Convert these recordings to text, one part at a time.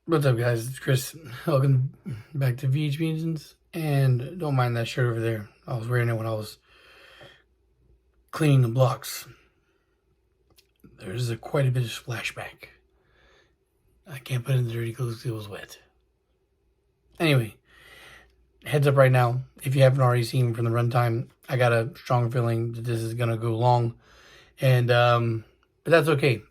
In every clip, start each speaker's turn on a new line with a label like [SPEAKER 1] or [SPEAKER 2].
[SPEAKER 1] What's up, guys? It's Chris. Welcome back to VH Meetings. And don't mind that shirt over there. I was wearing it when I was cleaning the blocks. There's quite a bit of splashback. I can't put in the dirty clothes because it was wet. Anyway, heads up right now. If you haven't already seen from the runtime, I got a strong feeling that this is going to go long. And, but that's okay.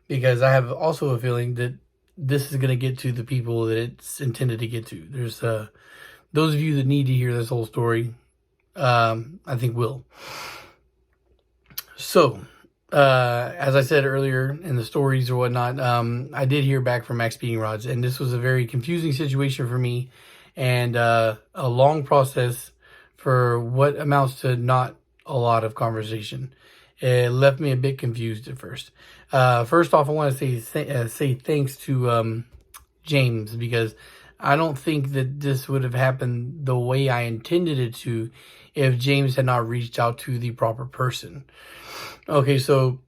[SPEAKER 1] Because I have also a feeling that this is going to get to the people that it's intended to get to. There's those of you that need to hear this whole story, I think will. So, as I said earlier in the stories or whatnot, I did hear back from Maxpeedingrods, and this was a very confusing situation for me, and a long process for what amounts to not a lot of conversation. It left me a bit confused at first. First off, I want to say thanks to James, because I don't think that this would have happened the way I intended it to if James had not reached out to the proper person. Okay, so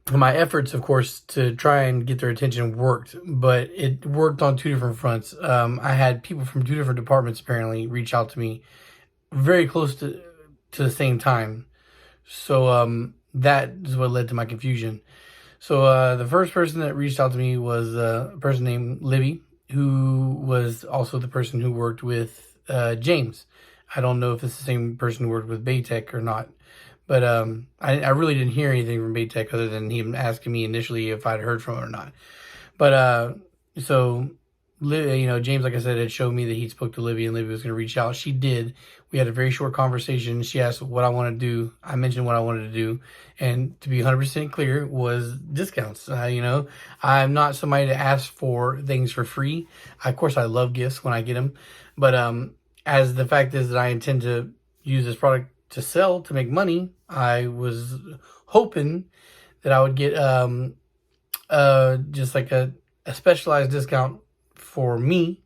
[SPEAKER 1] my efforts, of course, to try and get their attention worked, but it worked on two different fronts. I had people from two different departments apparently reach out to me very close to the same time. So that is what led to my confusion. So the first person that reached out to me was a person named Libby, who was also the person who worked with James. I don't know if it's the same person who worked with Baytech or not. But I really didn't hear anything from Baytech other than him asking me initially if I'd heard from him or not. But so, James, like I said, had showed me that he spoke to Libby and Libby was going to reach out. She did. We had a very short conversation. She asked what I want to do. I mentioned what I wanted to do. And to be 100% clear, was discounts. I'm not somebody to ask for things for free. Of course, I love gifts when I get them. But as the fact is that I intend to use this product to sell, to make money, I was hoping that I would get just like a specialized discount for me,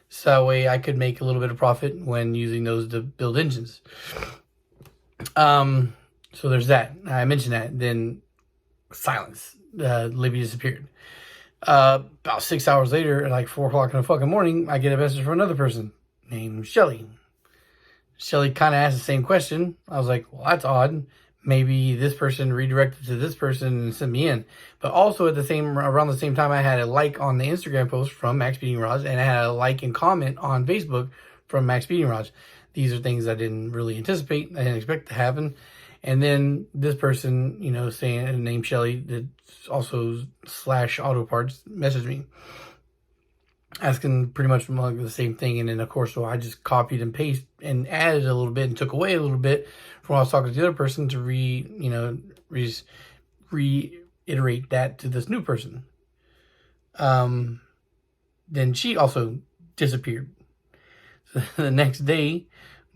[SPEAKER 1] so that way I could make a little bit of profit when using those to build engines. So there's that. I mentioned that. Then silence. Libby disappeared. About 6 hours later, at like 4 o'clock in the fucking morning, I get a message from another person named Shelly. Shelly kind of asked the same question. I was like, well, that's odd. Maybe this person redirected to this person and sent me in. But also around the same time, I had a like on the Instagram post from Maxpeedingrods, and I had a like and comment on Facebook from Maxpeedingrods. These are things I didn't really anticipate. I didn't expect to happen. And then this person, saying named Shelly, that's also /auto parts, messaged me, asking pretty much the same thing. And then, of course, so I just copied and pasted and added a little bit and took away a little bit from what I was talking to the other person to reiterate that to this new person. Then she also disappeared. So the next day,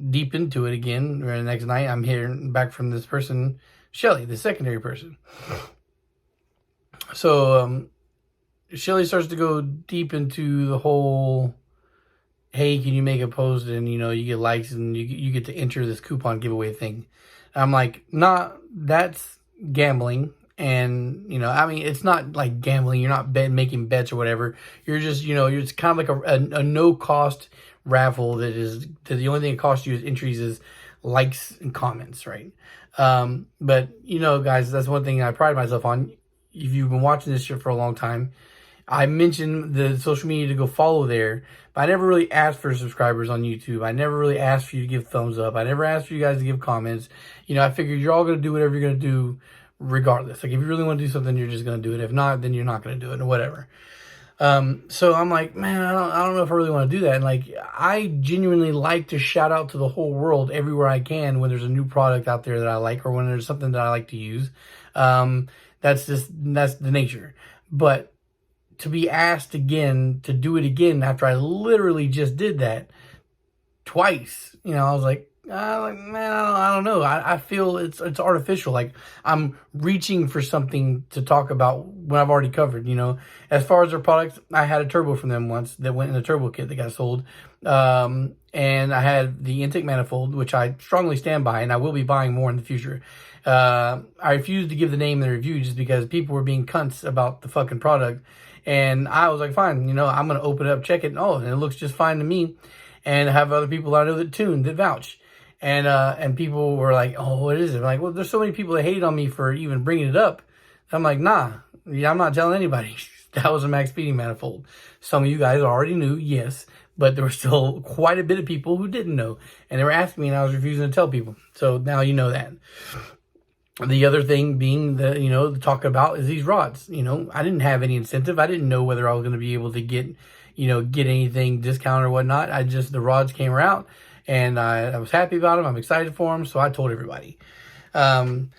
[SPEAKER 1] deep into it again, or the next night, I'm hearing back from this person, Shelly, the secondary person. So, Shelly starts to go deep into the whole, hey, can you make a post and, you get likes and you get to enter this coupon giveaway thing. I'm like, nah, that's gambling. And, it's not like gambling. You're not making bets or whatever. You're just, it's kind of like a no-cost raffle that the only thing it costs you is entries is likes and comments, right? But, guys, that's one thing I pride myself on. If you've been watching this shit for a long time, I mentioned the social media to go follow there, but I never really asked for subscribers on YouTube. I never really asked for you to give thumbs up. I never asked for you guys to give comments. I figured you're all going to do whatever you're going to do regardless. Like, if you really want to do something, you're just going to do it. If not, then you're not going to do it or whatever. So I'm like, man, I don't know if I really want to do that. And like, I genuinely like to shout out to the whole world everywhere I can when there's a new product out there that I like, or when there's something that I like to use. That's the nature. But to be asked again to do it again after I literally just did that twice, I was like, man, I don't know. I feel it's artificial. Like, I'm reaching for something to talk about when I've already covered, As far as their products, I had a turbo from them once that went in the turbo kit that got sold. And I had the intake manifold, which I strongly stand by, and I will be buying more in the future. I refused to give the name in the review just because people were being cunts about the fucking product. And I was like, fine, I'm going to open it up, check it. And it looks just fine to me. And have other people I know that vouch. And people were like, oh, what is it? I'm like, well, there's so many people that hate on me for even bringing it up. I'm like, nah, I'm not telling anybody. That was a Maxpeeding manifold. Some of you guys already knew, yes, but there were still quite a bit of people who didn't know. And they were asking me and I was refusing to tell people. So now you know that. The other thing being that, to talk about is these rods. I didn't have any incentive. I didn't know whether I was going to be able to get anything discount or whatnot. The rods came out and I was happy about them. I'm excited for them. So I told everybody. And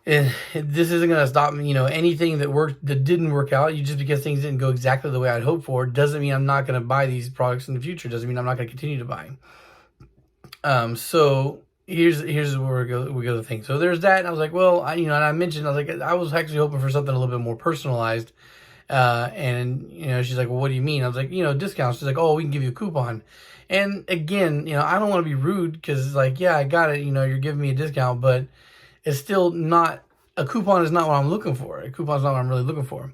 [SPEAKER 1] this isn't going to stop me, anything that didn't work out. Just because things didn't go exactly the way I'd hoped for doesn't mean I'm not going to buy these products in the future. Doesn't mean I'm not going to continue to buy. So here's where we go to thing. So there's that. And I was like, well, and I mentioned, I was actually hoping for something a little bit more personalized. And she's like, well, what do you mean? I was like, discounts. She's like, oh, we can give you a coupon. And again, I don't want to be rude because yeah, I got it. You're giving me a discount, but it's still not, a coupon is not what I'm looking for. A coupon is not what I'm really looking for.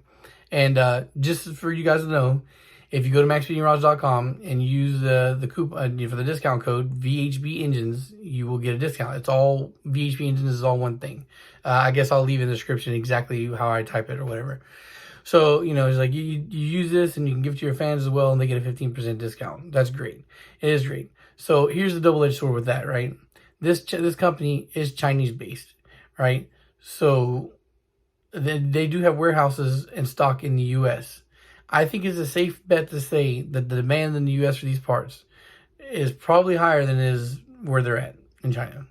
[SPEAKER 1] And just for you guys to know, if you go to maxpeedingrods.com and use the coupon for the discount code VHB Engines, you will get a discount. It's all VHB Engines is all one thing. I guess I'll leave in the description exactly how I type it or whatever. So, it's like you use this and you can give it to your fans as well and they get a 15% discount. That's great. It is great. So here's the double-edged sword with that, right? This company is Chinese based, right? So they do have warehouses and stock in the U.S. I think it's a safe bet to say that the demand in the U.S. for these parts is probably higher than it is where they're at in China.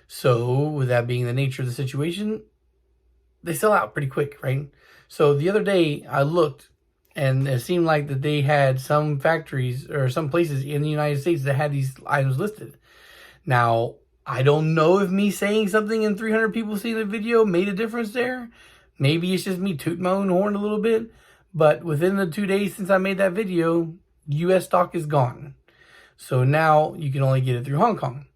[SPEAKER 1] So with that being the nature of the situation, they sell out pretty quick, right? So the other day I looked and it seemed like that they had some factories or some places in the United States that had these items listed. Now, I don't know if me saying something and 300 people seeing the video made a difference there. Maybe it's just me tooting my own horn a little bit. But within the 2 days since I made that video, U.S. stock is gone. So now you can only get it through Hong Kong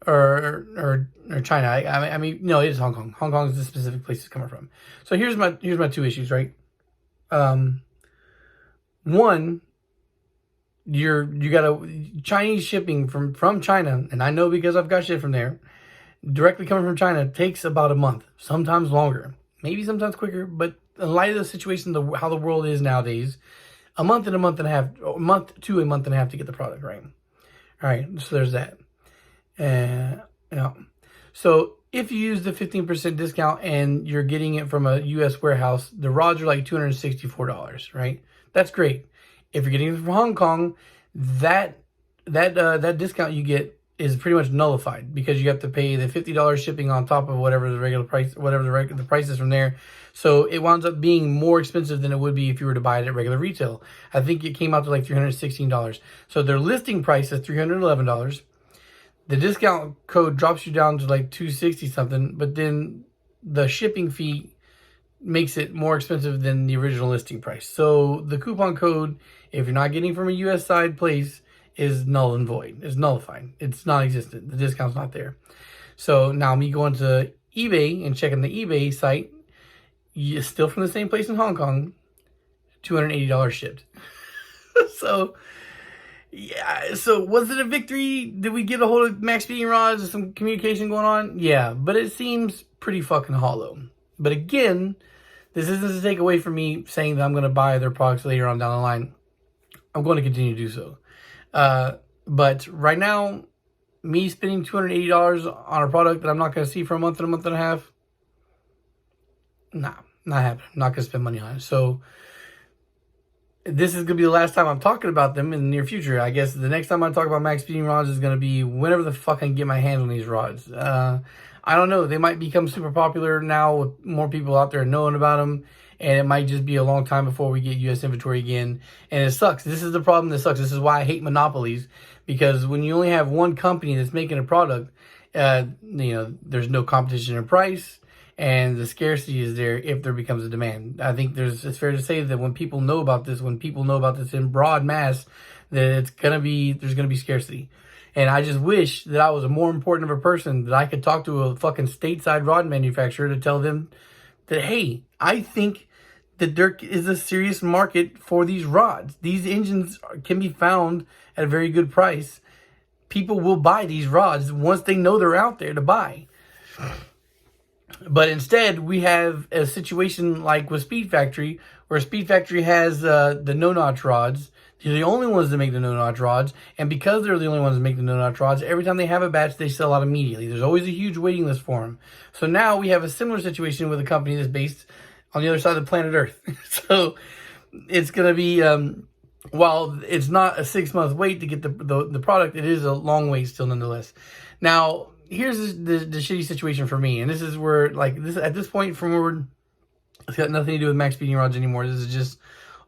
[SPEAKER 1] or China. I mean, no, it is Hong Kong. Hong Kong is the specific place it's coming from. So here's my two issues, right? One, you got a Chinese shipping from China, and I know because I've got shit from there, directly coming from China takes about a month, sometimes longer, maybe sometimes quicker, but in light of the situation, how the world is nowadays, a month to a month and a half to get the product, right? All right, so there's that. So if you use the 15% discount and you're getting it from a U.S. warehouse, the rods are like $264, right? That's great. If you're getting it from Hong Kong, that discount you get is pretty much nullified because you have to pay the $50 shipping on top of whatever the regular price, the price is from there. So it winds up being more expensive than it would be if you were to buy it at regular retail. I think it came out to like $316. So their listing price is $311. The discount code drops you down to like $260 something, but then the shipping fee makes it more expensive than the original listing price. So the coupon code, if you're not getting from a US side place, is null and void. It's nullified. It's non-existent. The discount's not there. So now me going to eBay and checking the eBay site, still from the same place in Hong Kong, $280 shipped. So yeah, so was it a victory? Did we get a hold of Maxpeedingrods and some communication going on? Yeah, but it seems pretty fucking hollow. But again, this isn't to take away from me saying that I'm going to buy their products later on down the line. I'm going to continue to do so. But right now, me spending $280 on a product that I'm not going to see for a month and a half, nah, not happening. I'm not going to spend money on it. So this is going to be the last time I'm talking about them in the near future. I guess the next time I talk about Maxpeedingrods is going to be whenever the fuck I can get my hands on these rods. I don't know. They might become super popular now with more people out there knowing about them. And it might just be a long time before we get U.S. inventory again. And it sucks. This is the problem that sucks. This is why I hate monopolies. Because when you only have one company that's making a product, there's no competition in price. And the scarcity is there if there becomes a demand. I think it's fair to say that when people know about this in broad mass, that there's going to be scarcity. And I just wish that I was a more important of a person that I could talk to a fucking stateside rod manufacturer to tell them that, hey, I think that there is a serious market for these rods. These engines can be found at a very good price. People will buy these rods once they know they're out there to buy. But instead, we have a situation like with Speed Factory, where Speed Factory has the no-notch rods. They're the only ones that make the no-notch rods. And because they're the only ones that make the no-notch rods, every time they have a batch, they sell out immediately. There's always a huge waiting list for them. So now we have a similar situation with a company that's based on the other side of the planet Earth. So it's going to be, while it's not a 6-month wait to get the product, it is a long wait still nonetheless. Now, here's the shitty situation for me. And this is where, like, this at this point forward, it's got nothing to do with Maxpeedingrods anymore. This is just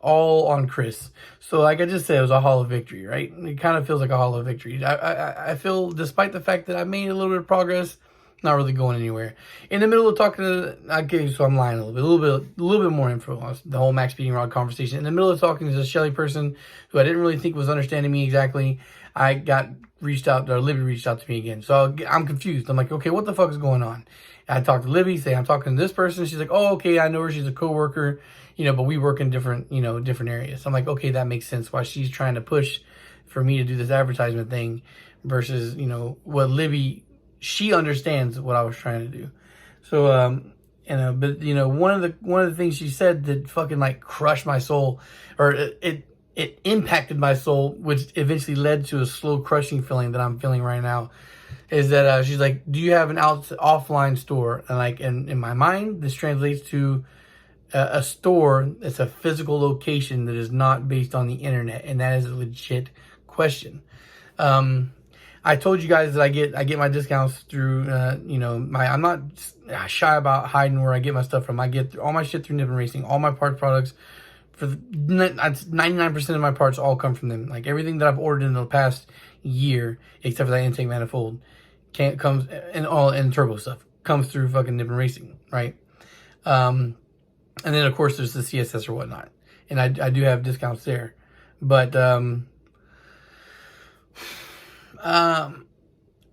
[SPEAKER 1] all on Chris. So like I just said, it was a hollow victory, right? It kind of feels like a hollow victory. I feel, despite the fact that I made a little bit of progress, not really going anywhere. In the middle of talking to, okay, so I'm lying a little bit more info on the whole Maxpeedingrod conversation. In the middle of talking to this Shelly person who I didn't really think was understanding me exactly, I got reached out, or Libby reached out to me again. So I'm confused. I'm like, okay, what the fuck is going on? I talked to Libby, say I'm talking to this person. She's like, oh, okay, I know her. She's a coworker, but we work in different areas. So I'm like, okay, that makes sense why she's trying to push for me to do this advertisement thing versus, what Libby, she understands what I was trying to do. So, but one of the things she said that fucking like crushed my soul, or it impacted my soul, which eventually led to a slow crushing feeling that I'm feeling right now, is that she's like, do you have an offline store? And like, in my mind, this translates to a store that's a physical location that is not based on the internet. And that is a legit question. I told you guys that I get my discounts through, I'm not shy about hiding where I get my stuff from. I get all my shit through Nippon Racing, all my parts products. For 99% of my parts all come from them. Like everything that I've ordered in the past year, except for that intake manifold, comes and turbo stuff comes through fucking Nippon Racing, right? And then of course there's the CSS or whatnot, and I do have discounts there, but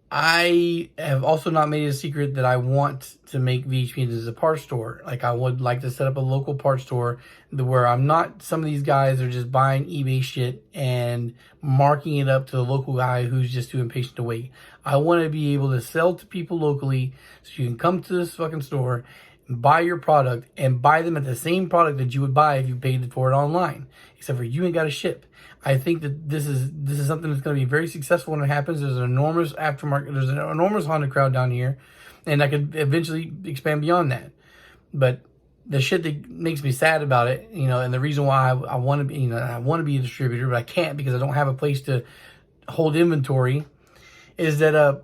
[SPEAKER 1] I have also not made it a secret that I want to make VHP as a parts store. Like, I would like to set up a local parts store where I'm not, some of these guys are just buying eBay shit and marking it up to the local guy who's just too impatient to wait. I want to be able to sell to people locally, so you can come to this fucking store, buy your product, and buy them at the same product that you would buy if you paid for it online, except for you ain't got to ship. I think that this is something that's going to be very successful when it happens. There's an enormous aftermarket. There's an enormous Honda crowd down here, and I could eventually expand beyond that. But the shit that makes me sad about it, and the reason why I want to be, I want to be a distributor, but I can't because I don't have a place to hold inventory, is that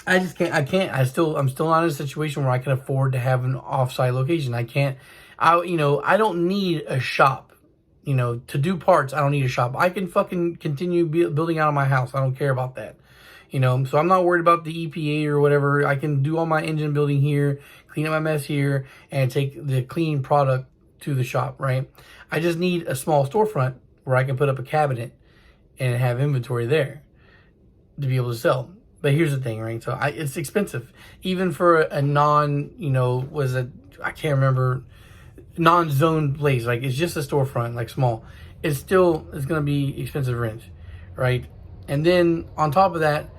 [SPEAKER 1] I just can't. I'm still not in a situation where I can afford to have an offsite location. I can't. I don't need a shop. To do parts, I don't need a shop. I can fucking continue building out of my house. I don't care about that. So I'm not worried about the EPA or whatever. I can do all my engine building here, clean up my mess here, and take the clean product to the shop, right? I just need a small storefront where I can put up a cabinet and have inventory there to be able to sell. But here's the thing, right? So it's expensive. Even for a non, I can't remember, non-zone place, like it's just a storefront, like small, it's going to be expensive rent, right? And then on top of that,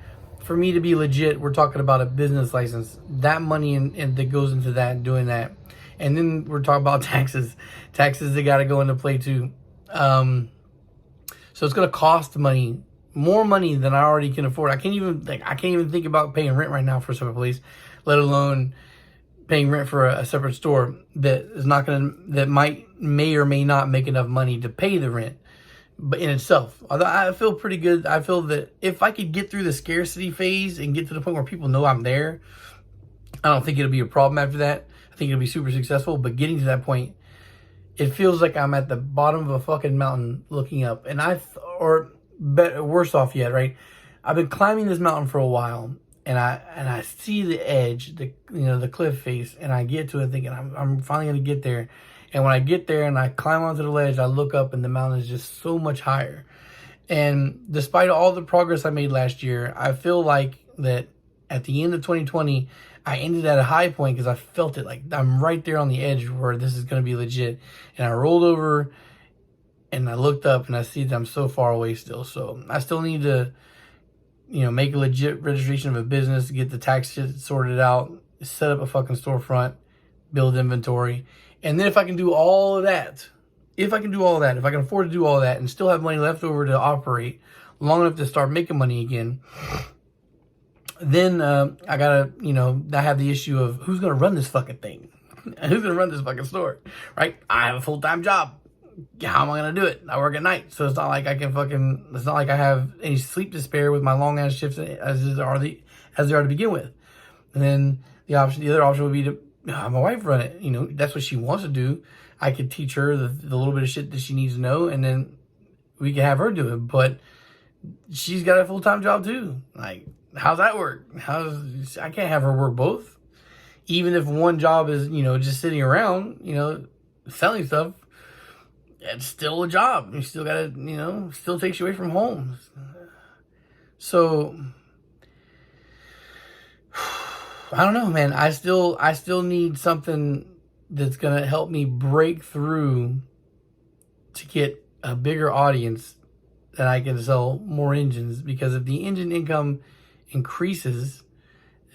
[SPEAKER 1] for me to be legit, we're talking about a business license, that money and that goes into that, doing that. And then we're talking about taxes that got to go into play too. So it's going to cost money, more money than I already can afford. I can't even think about paying rent right now for a separate place, let alone paying rent for a separate store that may or may not make enough money to pay the rent. But in itself, I feel pretty good. I feel that if I could get through the scarcity phase and get to the point where people know I'm there, I don't think it'll be a problem after that. I think it'll be super successful. But getting to that point, it feels like I'm at the bottom of a fucking mountain looking up. And worse off yet, right? I've been climbing this mountain for a while. And I see the edge, the cliff face, and I get to it thinking I'm finally gonna get there. And when I get there and I climb onto the ledge, I look up and the mountain is just so much higher. And despite all the progress I made last year, I feel like that at the end of 2020, I ended at a high point because I felt it. Like I'm right there on the edge where this is going to be legit. And I rolled over and I looked up and I see that I'm so far away still. So I still need to, make a legit registration of a business, get the tax shit sorted out, set up a fucking storefront, build inventory. And then if I can do all of that, if I can afford to do all that and still have money left over to operate long enough to start making money again, then I gotta, I have the issue of who's gonna run this fucking thing? Who's gonna run this fucking store, right? I have a full-time job. How am I gonna do it? I work at night, so it's not like it's not like I have any sleep to spare with my long-ass shifts as they are to begin with. And then the other option would be to have my wife run it. That's what she wants to do. I could teach her the little bit of shit that she needs to know, and then we can have her do it. But she's got a full-time job too. Like, how's that work? I can't have her work both. Even if one job is, just sitting around, selling stuff, it's still a job. You still gotta, still takes you away from home. So I don't know, man. I still need something that's gonna help me break through to get a bigger audience that I can sell more engines. Because if the engine income increases,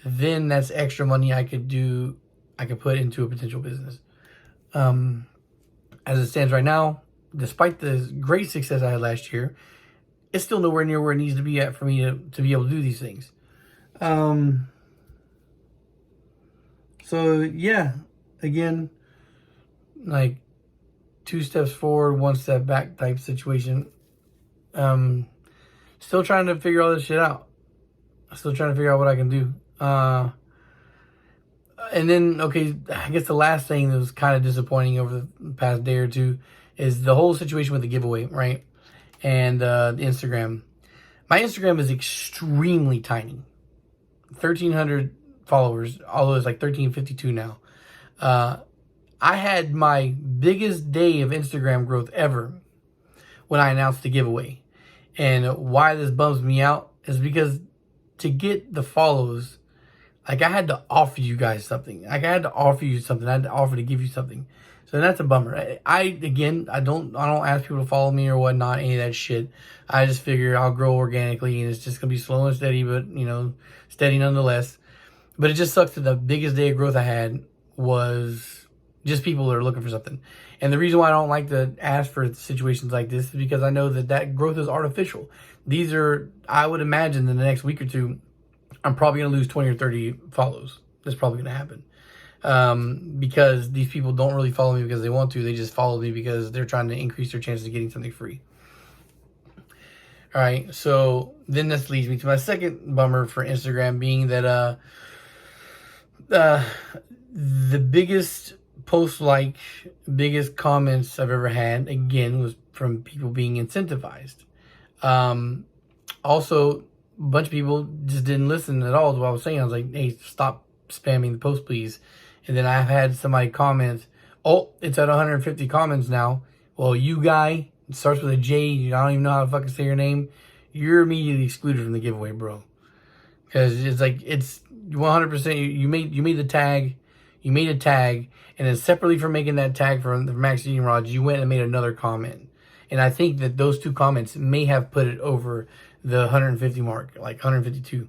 [SPEAKER 1] then that's extra money I could put into a potential business. As it stands right now, despite the great success I had last year, it's still nowhere near where it needs to be at for me to be able to do these things. So yeah, again, like 2 steps forward, 1 step back type situation. Still trying to figure all this shit out. Still trying to figure out what I can do. And then, okay, I guess the last thing that was kind of disappointing over the past day or two is the whole situation with the giveaway, right? And the Instagram. My Instagram is extremely tiny. 1,300 followers, although it's like 1,352 now. I had my biggest day of Instagram growth ever when I announced the giveaway. And why this bums me out is because to get the follows, like I had to offer you guys something. Like I had to offer you something. I had to offer to give you something. So that's a bummer. I don't ask people to follow me or whatnot, any of that shit. I just figure I'll grow organically and it's just gonna be slow and steady, but steady nonetheless. But it just sucks that the biggest day of growth I had was just people that are looking for something. And the reason why I don't like to ask for situations like this is because I know that growth is artificial. These are, I would imagine in the next week or two, I'm probably going to lose 20 or 30 follows. That's probably going to happen. Because these people don't really follow me because they want to. They just follow me because they're trying to increase their chances of getting something free. All right. So then this leads me to my second bummer for Instagram, being that the biggest biggest comments I've ever had, again, was from people being incentivized. Also, a bunch of people just didn't listen at all to what I was saying. I was like, hey, stop spamming the post, please. And then I've had somebody comment, oh, it's at 150 comments now. Well, you guy, it starts with a J, I don't even know how to fucking say your name. You're immediately excluded from the giveaway, bro. Because it's like, it's 100%, you made the tag, you made a tag, and then separately from making that tag for Maxpeedingrods, you went and made another comment. And I think that those 2 comments may have put it over the 150 mark, like 152.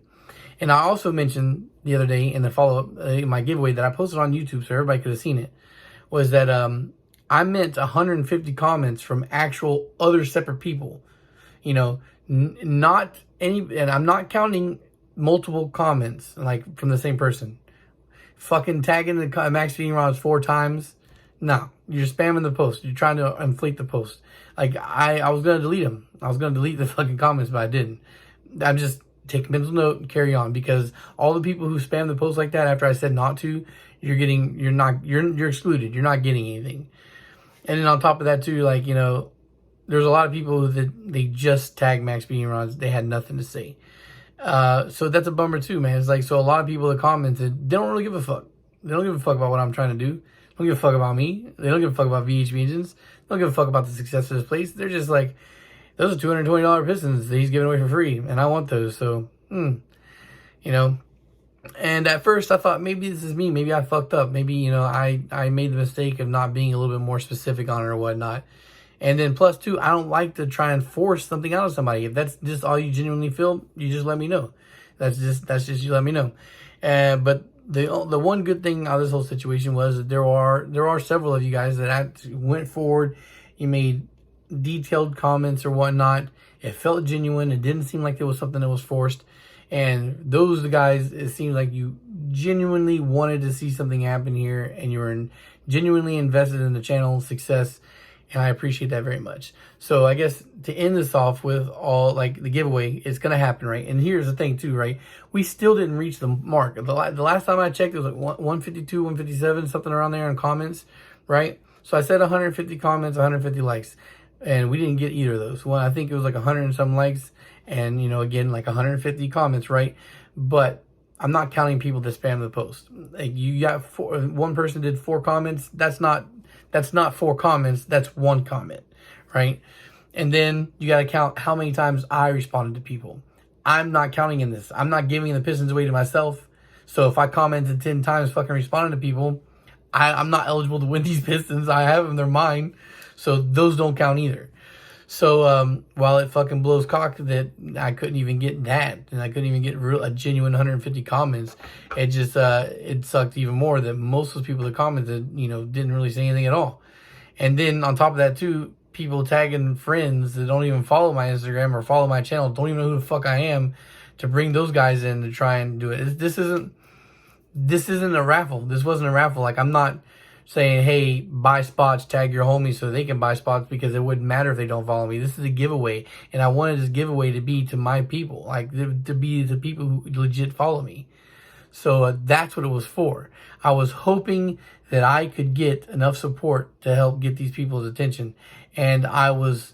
[SPEAKER 1] And I also mentioned the other day in the follow-up, in my giveaway that I posted on YouTube so everybody could have seen it, was that I meant 150 comments from actual other separate people. Not any, and I'm not counting multiple comments, like from the same person. Fucking tagging the Maxpeedingrods 4 times. No, you're spamming the post. You're trying to inflate the post. Like, I was going to delete them. I was going to delete the fucking comments, but I didn't. I'm just take a mental note and carry on, because all the people who spam the post like that after I said not to, you're excluded. You're not getting anything. And then on top of that too, like, there's a lot of people that they just tag Maxpeedingrods. They had nothing to say. So that's a bummer too, man. It's like, so a lot of people that commented, they don't really give a fuck. They don't give a fuck about what I'm trying to do. They don't give a fuck about me. They don't give a fuck about VHB engines. They don't give a fuck about the success of this place. They're just like, those are $220 pistons that he's giving away for free, and I want those. So, you know. And at first I thought maybe this is me. Maybe I fucked up. Maybe, you know, I made the mistake of not being a little bit more specific on it or whatnot. And then plus two, I don't like to try and force something out of somebody. If that's just all you genuinely feel, you just let me know. That's just you let me know. But the one good thing out of this whole situation was that there are several of you guys that went forward. You made detailed comments or whatnot. It felt genuine. It didn't seem like it was something that was forced. And those the guys, it seems like you genuinely wanted to see something happen here, and you were genuinely invested in the channel's success, and I appreciate that very much. So I guess to end this off with all, like, the giveaway, it's going to happen, right? And here's the thing too, right? We still didn't reach the mark. The last time I checked, it was like 152, 157, something around there in comments, right? So I said 150 comments, 150 likes, and we didn't get either of those. Well, I think it was like 100 and some likes, and, you know, again, like 150 comments, right? But I'm not counting people that spam the post. Like, you got one person did 4 comments. That's not 4 comments. That's 1 comment, right? And then you got to count how many times I responded to people. I'm not counting in this. I'm not giving the pistons away to myself. So if I commented 10 times fucking responding to people, I'm not eligible to win these pistons. I have them, they're mine. So those don't count either. So while it fucking blows cock that I couldn't even get that, and I couldn't even get a genuine 150 comments, it just it sucked even more that most of those people that commented, you know, didn't really say anything at all. And then on top of that too, people tagging friends that don't even follow my Instagram or follow my channel, don't even know who the fuck I am, to bring those guys in to try and do it. This isn't a raffle. This wasn't a raffle. Like, I'm not saying, hey, buy spots, tag your homies so they can buy spots, because it wouldn't matter if they don't follow me. This is a giveaway, and I wanted this giveaway to be to my people, like to be the people who legit follow me. So that's what it was for. I was hoping that I could get enough support to help get these people's attention, and I was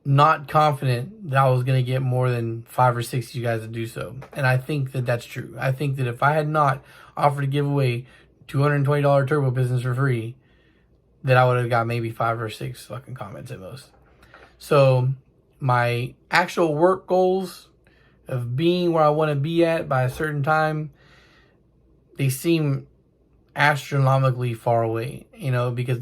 [SPEAKER 1] not confident that I was going to get more than 5 or 6 of you guys to do so. And I think that that's true. I think that if I had not offered to give away $220 turbo pistons for free, that I would have got maybe 5 or 6 fucking comments at most. So my actual work goals of being where I want to be at by a certain time, they seem astronomically far away, you know, because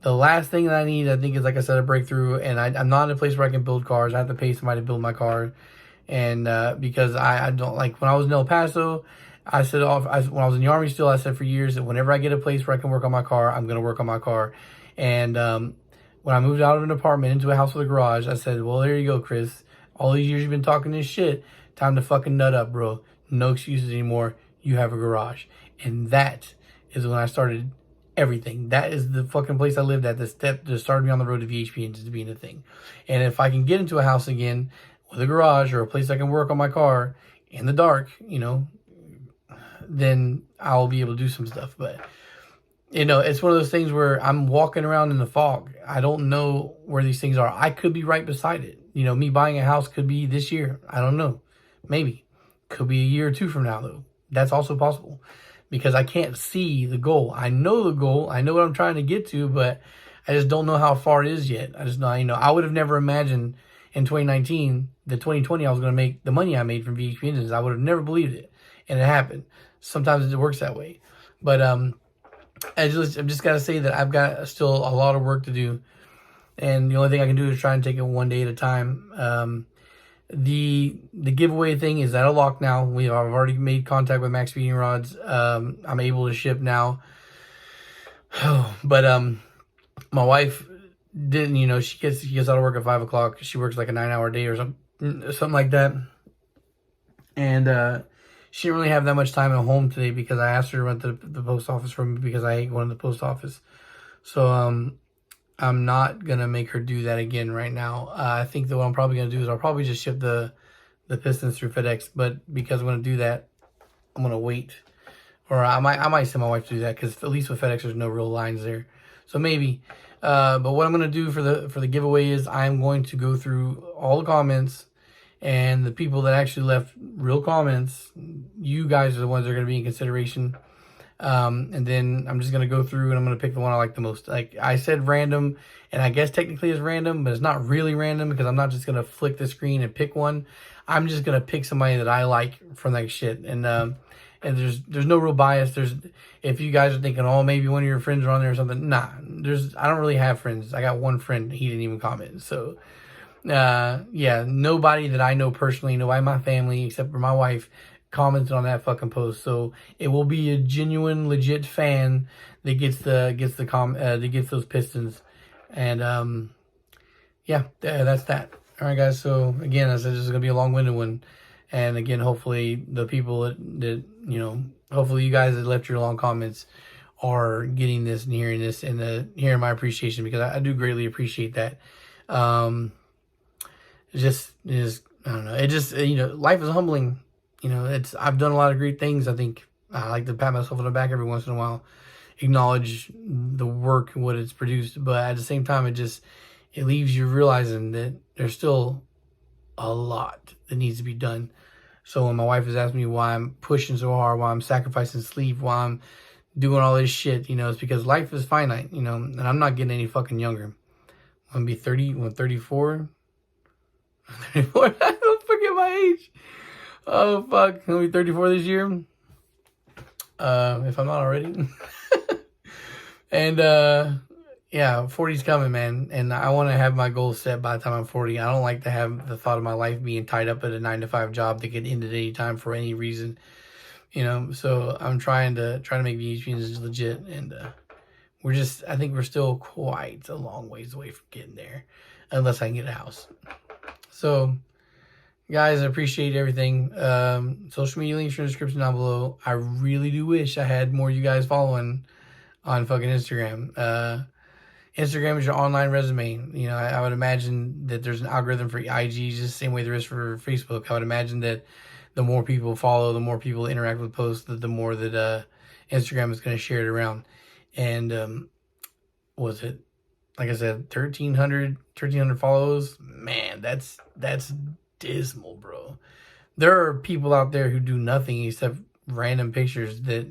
[SPEAKER 1] the last thing that I need, I think, is, like I said, a breakthrough. And I'm not in a place where I can build cars. I have to pay somebody to build my car. And because I don't, like, when I was in El Paso, I said, when I was in the Army still, I said for years that whenever I get a place where I can work on my car, I'm going to work on my car. And when I moved out of an apartment into a house with a garage, I said, well, there you go, Chris. All these years you've been talking this shit. Time to fucking nut up, bro. No excuses anymore. You have a garage. And that is when I started everything. That is the fucking place I lived at, the step that started me on the road to VHP and just being a thing. And if I can get into a house again with a garage or a place I can work on my car in the dark, you know, then I'll be able to do some stuff. But, you know, it's one of those things where I'm walking around in the fog. I don't know where these things are. I could be right beside it. You know, me buying a house could be this year. I don't know. Maybe. Could be a year or 2 from now, though. That's also possible, because I can't see the goal. I know the goal. I know what I'm trying to get to, but I just don't know how far it is yet. I just know, you know, I would have never imagined in 2019, the 2020, I was going to make the money I made from VHP engines. I would have never believed it. And it happened. Sometimes it works that way. But I've just got to say that I've got still a lot of work to do. And the only thing I can do is try and take it one day at a time. The giveaway thing is at a lock now. I've already made contact with Maxpeedingrods. I'm able to ship now. But my wife didn't, you know, she gets out of work at 5 o'clock. She works like a 9-hour day or something like that. And she didn't really have that much time at home today, because I asked her to run to the post office for me, because I hate going to the post office. So I'm not going to make her do that again right now. I think that what I'm probably going to do is I'll probably just ship the pistons through FedEx. But because I'm going to do that, I'm going to wait. Or I might send my wife to do that, because at least with FedEx, there's no real lines there. So maybe. But what I'm going to do for the giveaway is I'm going to go through all the comments, and the people that actually left real comments, you guys are the ones that are going to be in consideration. And then I'm just going to go through and I'm going to pick the one I like the most. Like I said, random, and I guess technically it's random, but it's not really random because I'm not just going to flick the screen and pick one. I'm just going to pick somebody that I like from that shit. And there's no real bias. If you guys are thinking, oh, maybe one of your friends are on there or something. Nah, I don't really have friends. I got one friend. He didn't even comment. So, yeah, nobody that I know personally, nobody in my family, except for my wife, commented on that fucking post. So it will be a genuine, legit fan that gets those Pistons. And, yeah, that's that. All right, guys. So again, I said this is gonna be a long-winded one, and again, hopefully the people that hopefully you guys that left your long comments are getting this and hearing this and hearing my appreciation, because I do greatly appreciate that. It just is, I don't know. It just, life is humbling. I've done a lot of great things. I think I like to pat myself on the back every once in a while, acknowledge the work and what it's produced, but at the same time, it leaves you realizing that there's still a lot that needs to be done. So when my wife is asking me why I'm pushing so hard, why I'm sacrificing sleep, why I'm doing all this shit, it's because life is finite, and I'm not getting any fucking younger. I'm going to be 30, when 34. 34, I don't forget my age. Oh, fuck. I'm going to be 34 this year. If I'm not already. And, yeah, 40's coming, man. And I want to have my goals set by the time I'm 40. I don't like to have the thought of my life being tied up at a 9-to-5 job that could end at any time for any reason. So I'm trying to make these meetings legit. And I think we're still quite a long ways away from getting there. Unless I can get a house. So, guys, I appreciate everything. Social media links in the description down below. I really do wish I had more of you guys following on fucking Instagram. Instagram is your online resume. I would imagine that there's an algorithm for IG just the same way there is for Facebook. I would imagine that the more people follow, the more people interact with posts, the more that Instagram is going to share it around. And was it, like I said, 1,300 follows? Man, that's dismal, bro. There are people out there who do nothing except random pictures that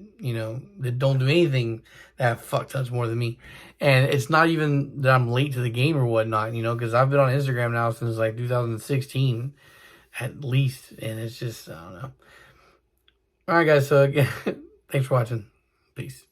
[SPEAKER 1] don't do anything that have fuck tons more than me. And it's not even that I'm late to the game or whatnot, because I've been on Instagram now since like 2016 at least, and it's just, I don't know. All right, guys, so again, thanks for watching. Peace.